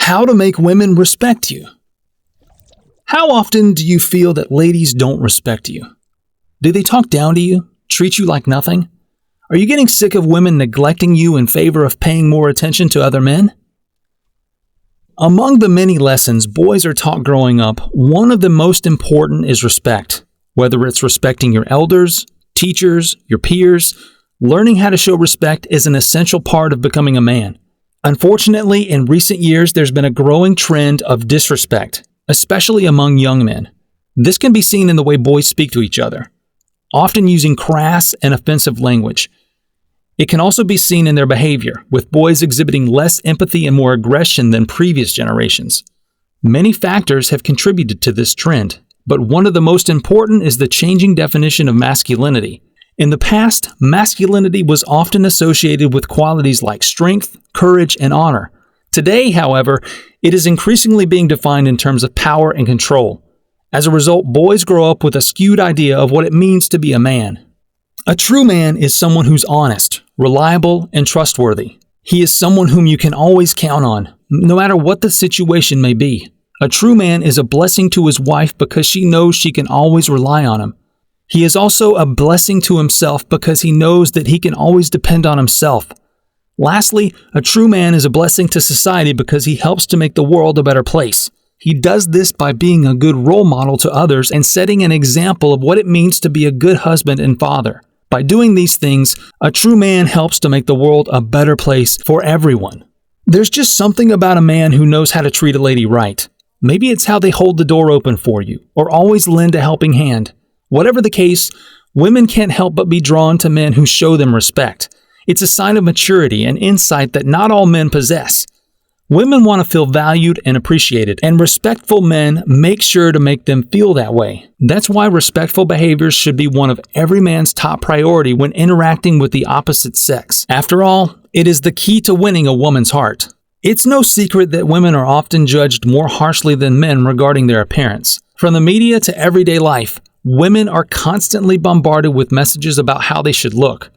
How to make women respect you. How often do you feel that ladies don't respect you? Do they talk down to you, treat you like nothing? Are you getting sick of women neglecting you in favor of paying more attention to other men? Among the many lessons boys are taught growing up, one of the most important is respect. Whether it's respecting your elders, teachers, your peers, learning how to show respect is an essential part of becoming a man. Unfortunately, in recent years, there's been a growing trend of disrespect, especially among young men. This can be seen in the way boys speak to each other, often using crass and offensive language. It can also be seen in their behavior, with boys exhibiting less empathy and more aggression than previous generations. Many factors have contributed to this trend, but one of the most important is the changing definition of masculinity. In the past, masculinity was often associated with qualities like strength, courage, and honor. Today, however, it is increasingly being defined in terms of power and control. As a result, boys grow up with a skewed idea of what it means to be a man. A true man is someone who's honest, reliable, and trustworthy. He is someone whom you can always count on, no matter what the situation may be. A true man is a blessing to his wife because she knows she can always rely on him. He is also a blessing to himself because he knows that he can always depend on himself. Lastly, a true man is a blessing to society because he helps to make the world a better place. He does this by being a good role model to others and setting an example of what it means to be a good husband and father. By doing these things, a true man helps to make the world a better place for everyone. There's just something about a man who knows how to treat a lady right. Maybe it's how they hold the door open for you, or always lend a helping hand. Whatever the case, women can't help but be drawn to men who show them respect. It's a sign of maturity and insight that not all men possess. Women want to feel valued and appreciated, and respectful men make sure to make them feel that way. That's why respectful behaviors should be one of every man's top priority when interacting with the opposite sex. After all, it is the key to winning a woman's heart. It's no secret that women are often judged more harshly than men regarding their appearance. From the media to everyday life, women are constantly bombarded with messages about how they should look.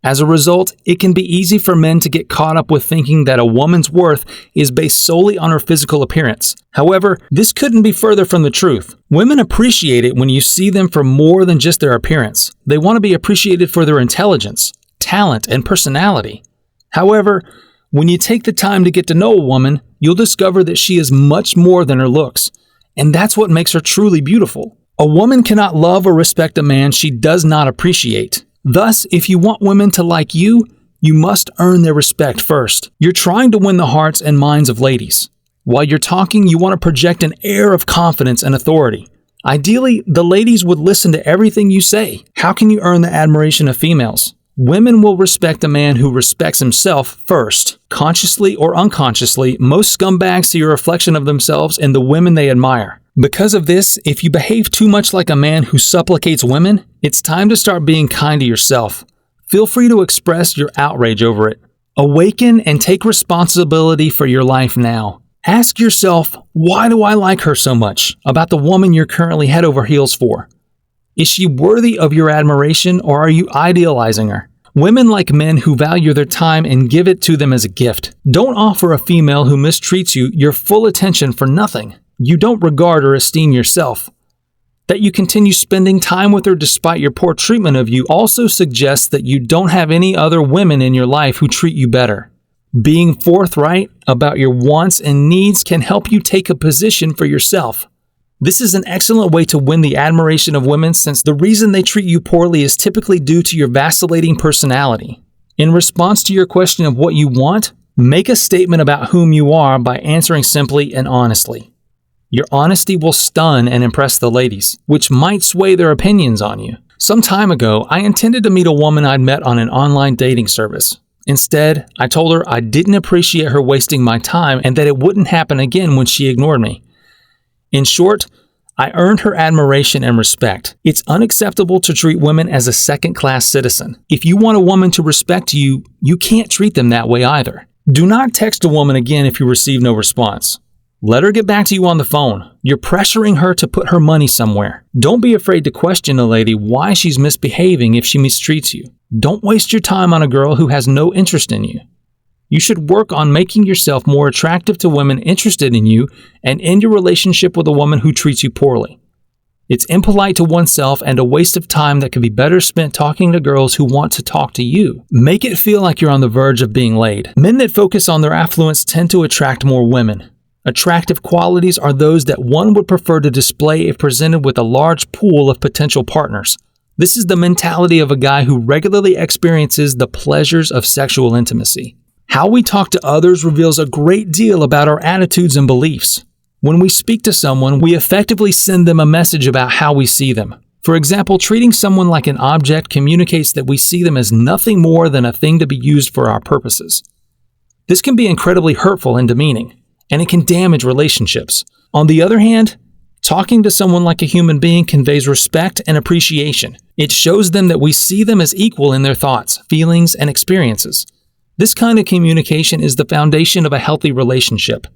As a result, it can be easy for men to get caught up with thinking that a woman's worth is based solely on her physical appearance. However, this couldn't be further from the truth. Women appreciate it when you see them for more than just their appearance. They want to be appreciated for their intelligence, talent, and personality. However, when you take the time to get to know a woman, you'll discover that she is much more than her looks. And that's what makes her truly beautiful. A woman cannot love or respect a man she does not appreciate. Thus, if you want women to like you, you must earn their respect first. You're trying to win the hearts and minds of ladies. While you're talking, you want to project an air of confidence and authority. Ideally, the ladies would listen to everything you say. How can you earn the admiration of females? Women will respect a man who respects himself first. Consciously or unconsciously, most scumbags see a reflection of themselves in the women they admire. Because of this, if you behave too much like a man who supplicates women, it's time to start being kind to yourself. Feel free to express your outrage over it. Awaken and take responsibility for your life now. Ask yourself, why do I like her so much? About the woman you're currently head over heels for. Is she worthy of your admiration, or are you idealizing her? Women like men who value their time and give it to them as a gift. Don't offer a female who mistreats you your full attention for nothing. You don't regard or esteem yourself. That you continue spending time with her despite your poor treatment of you also suggests that you don't have any other women in your life who treat you better. Being forthright about your wants and needs can help you take a position for yourself. This is an excellent way to win the admiration of women, since the reason they treat you poorly is typically due to your vacillating personality. In response to your question of what you want, make a statement about whom you are by answering simply and honestly. Your honesty will stun and impress the ladies, which might sway their opinions on you. Some time ago, I intended to meet a woman I'd met on an online dating service. Instead, I told her I didn't appreciate her wasting my time and that it wouldn't happen again when she ignored me. In short, I earned her admiration and respect. It's unacceptable to treat women as a second-class citizen. If you want a woman to respect you, you can't treat them that way either. Do not text a woman again if you receive no response. Let her get back to you on the phone. You're pressuring her to put her money somewhere. Don't be afraid to question a lady why she's misbehaving if she mistreats you. Don't waste your time on a girl who has no interest in you. You should work on making yourself more attractive to women interested in you and end your relationship with a woman who treats you poorly. It's impolite to oneself and a waste of time that could be better spent talking to girls who want to talk to you. Make it feel like you're on the verge of being laid. Men that focus on their affluence tend to attract more women. Attractive qualities are those that one would prefer to display if presented with a large pool of potential partners. This is the mentality of a guy who regularly experiences the pleasures of sexual intimacy. How we talk to others reveals a great deal about our attitudes and beliefs. When we speak to someone, we effectively send them a message about how we see them. For example, treating someone like an object communicates that we see them as nothing more than a thing to be used for our purposes. This can be incredibly hurtful and demeaning, and it can damage relationships. On the other hand, talking to someone like a human being conveys respect and appreciation. It shows them that we see them as equal in their thoughts, feelings, and experiences. This kind of communication is the foundation of a healthy relationship.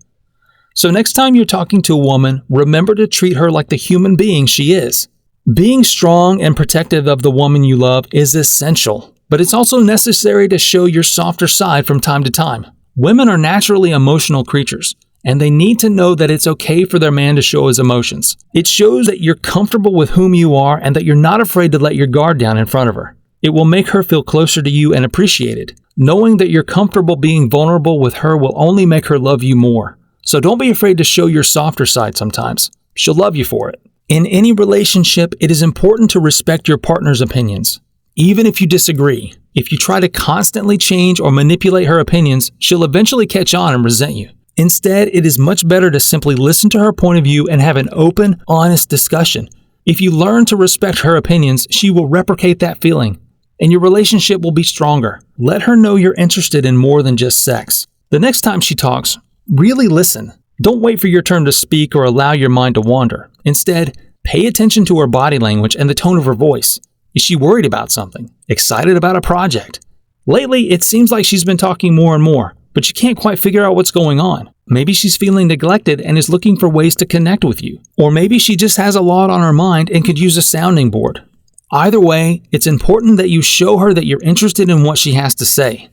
So next time you're talking to a woman, remember to treat her like the human being she is. Being strong and protective of the woman you love is essential, but it's also necessary to show your softer side from time to time. Women are naturally emotional creatures, and they need to know that it's okay for their man to show his emotions. It shows that you're comfortable with whom you are and that you're not afraid to let your guard down in front of her. It will make her feel closer to you and appreciated. Knowing that you're comfortable being vulnerable with her will only make her love you more. So don't be afraid to show your softer side sometimes. She'll love you for it. In any relationship, it is important to respect your partner's opinions. Even if you disagree, if you try to constantly change or manipulate her opinions, she'll eventually catch on and resent you. Instead, it is much better to simply listen to her point of view and have an open, honest discussion. If you learn to respect her opinions, she will replicate that feeling, and your relationship will be stronger. Let her know you're interested in more than just sex. The next time she talks, really listen. Don't wait for your turn to speak or allow your mind to wander. Instead, pay attention to her body language and the tone of her voice. Is she worried about something? Excited about a project? Lately, it seems like she's been talking more and more, but you can't quite figure out what's going on. Maybe she's feeling neglected and is looking for ways to connect with you. Or maybe she just has a lot on her mind and could use a sounding board. Either way, it's important that you show her that you're interested in what she has to say.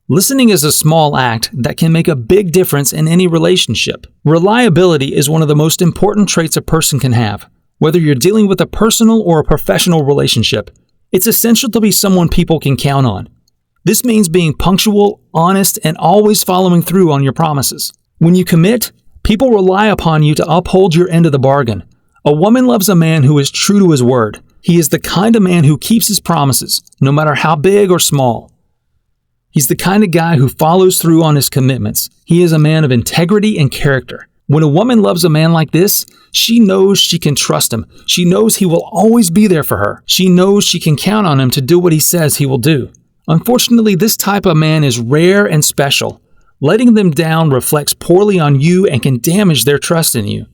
Listening is a small act that can make a big difference in any relationship. Reliability is one of the most important traits a person can have. Whether you're dealing with a personal or a professional relationship, it's essential to be someone people can count on. This means being punctual, honest, and always following through on your promises. When you commit, people rely upon you to uphold your end of the bargain. A woman loves a man who is true to his word. He is the kind of man who keeps his promises, no matter how big or small. He's the kind of guy who follows through on his commitments. He is a man of integrity and character. When a woman loves a man like this, she knows she can trust him. She knows he will always be there for her. She knows she can count on him to do what he says he will do. Unfortunately, this type of man is rare and special. Letting them down reflects poorly on you and can damage their trust in you.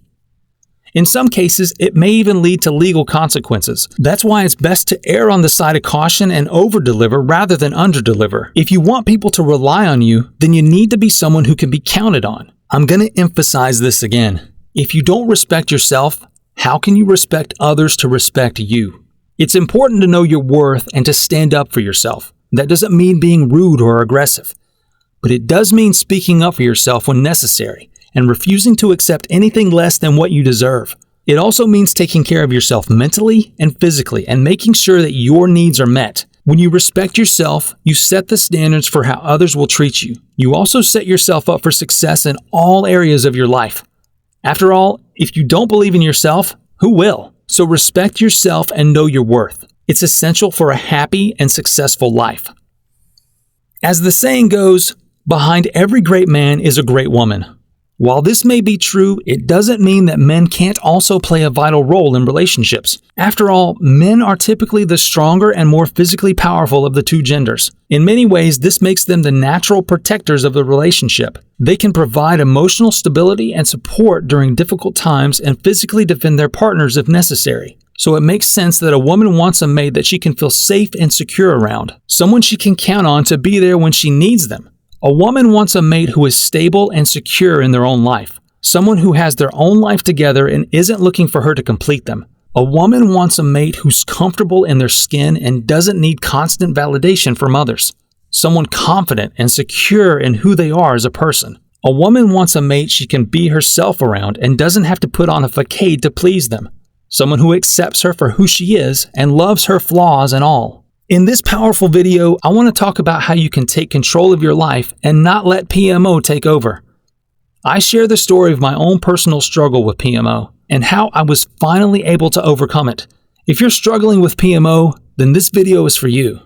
In some cases, it may even lead to legal consequences. That's why it's best to err on the side of caution and over-deliver rather than under-deliver. If you want people to rely on you, then you need to be someone who can be counted on. I'm going to emphasize this again. If you don't respect yourself, how can you expect others to respect you? It's important to know your worth and to stand up for yourself. That doesn't mean being rude or aggressive, but it does mean speaking up for yourself when necessary and refusing to accept anything less than what you deserve. It also means taking care of yourself mentally and physically and making sure that your needs are met. When you respect yourself, you set the standards for how others will treat you. You also set yourself up for success in all areas of your life. After all, if you don't believe in yourself, who will? So respect yourself and know your worth. It's essential for a happy and successful life. As the saying goes, behind every great man is a great woman. While this may be true, it doesn't mean that men can't also play a vital role in relationships. After all, men are typically the stronger and more physically powerful of the two genders. In many ways, this makes them the natural protectors of the relationship. They can provide emotional stability and support during difficult times and physically defend their partners if necessary. So it makes sense that a woman wants a mate that she can feel safe and secure around, someone she can count on to be there when she needs them. A woman wants a mate who is stable and secure in their own life, someone who has their own life together and isn't looking for her to complete them. A woman wants a mate who's comfortable in their skin and doesn't need constant validation from others. someone confident and secure in who they are as a person. A woman wants a mate she can be herself around and doesn't have to put on a facade to please them. Someone who accepts her for who she is and loves her flaws and all. In this powerful video, I want to talk about how you can take control of your life and not let PMO take over. I share the story of my own personal struggle with PMO and how I was finally able to overcome it. If you're struggling with PMO, then this video is for you.